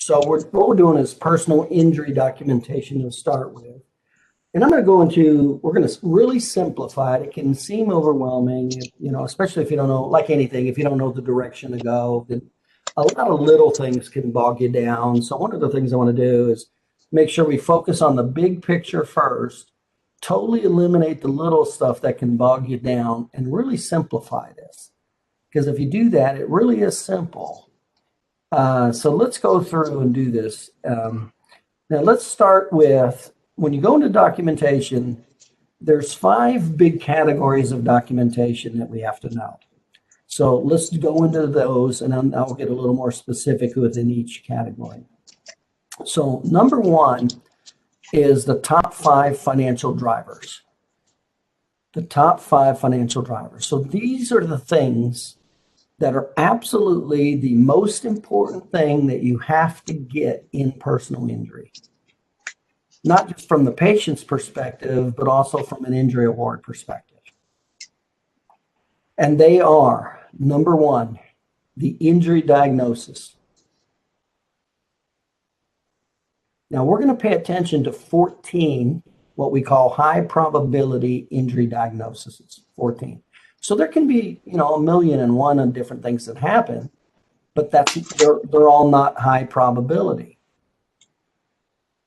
So what we're doing is personal injury documentation to start with. And I'm going to go into, we're going to really simplify it. It can seem overwhelming, especially if you don't know, like anything, if you don't know the direction to go, then a lot of little things can bog you down. So one of the things I want to do is make sure we focus on the big picture first, totally eliminate the little stuff that can bog you down, and really simplify this. Because if you do that, it really is simple. So let's go through and do this. Now let's start with, when you go into documentation, there's 5 big categories of documentation that we have to know. So let's go into those, and I'll get a little more specific within each category. So number 1 is the top 5 financial drivers. The top 5 financial drivers. So these are the things that are absolutely the most important thing that you have to get in personal injury. Not just from the patient's perspective, but also from an injury award perspective. And they are, number 1, the injury diagnosis. Now we're going to pay attention to 14, what we call high probability injury diagnoses, 14. So there can be, 1,000,001 of different things that happen, but they're all not high probability.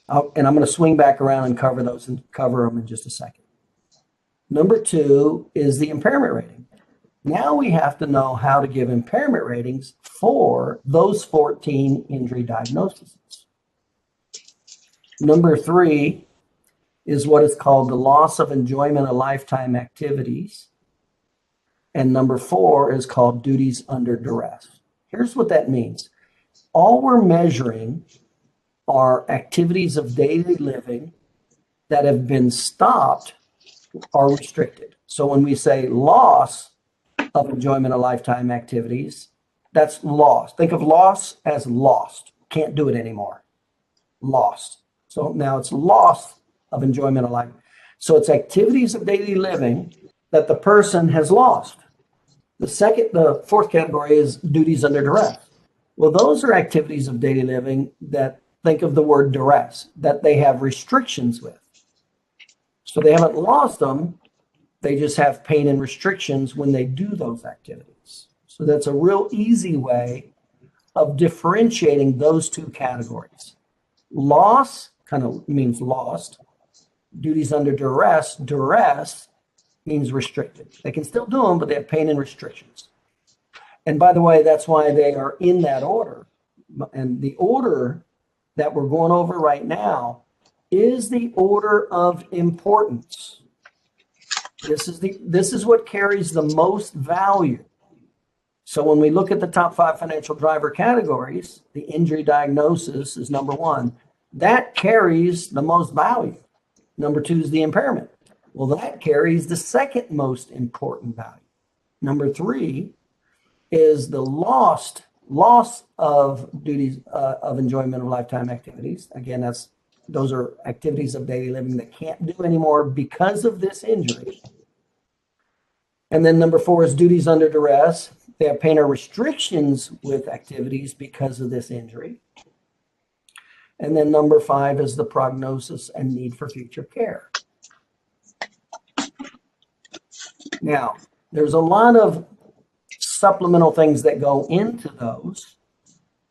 And I'm going to swing back around and cover them in just a second. Number 2 is the impairment rating. Now we have to know how to give impairment ratings for those 14 injury diagnoses. Number 3 is what is called the loss of enjoyment of lifetime activities. And number 4 is called duties under duress. Here's what that means. All we're measuring are activities of daily living that have been stopped or restricted. So when we say loss of enjoyment of lifetime activities, that's lost. Think of loss as lost. Can't do it anymore. Lost. So now it's loss of enjoyment of life. So it's activities of daily living that the person has lost. The 4th category is duties under duress. Well, those are activities of daily living that, think of the word duress, that they have restrictions with. So they haven't lost them, they just have pain and restrictions when they do those activities. So that's a real easy way of differentiating those 2 categories. Loss kind of means lost. Duties under duress, duress means restricted. They can still do them, but they have pain and restrictions. And by the way, that's why they are in that order. And the order that we're going over right now is the order of importance. This is what carries the most value. So when we look at the top 5 financial driver categories, the injury diagnosis is number 1. That carries the most value. Number 2 is the impairment. Well, that carries the 2nd most important value. Number 3 is the loss of duties of enjoyment of lifetime activities. Again, those are activities of daily living that can't do anymore because of this injury. And then number 4 is duties under duress. They have pain or restrictions with activities because of this injury. And then number 5 is the prognosis and need for future care. Now, there's a lot of supplemental things that go into those.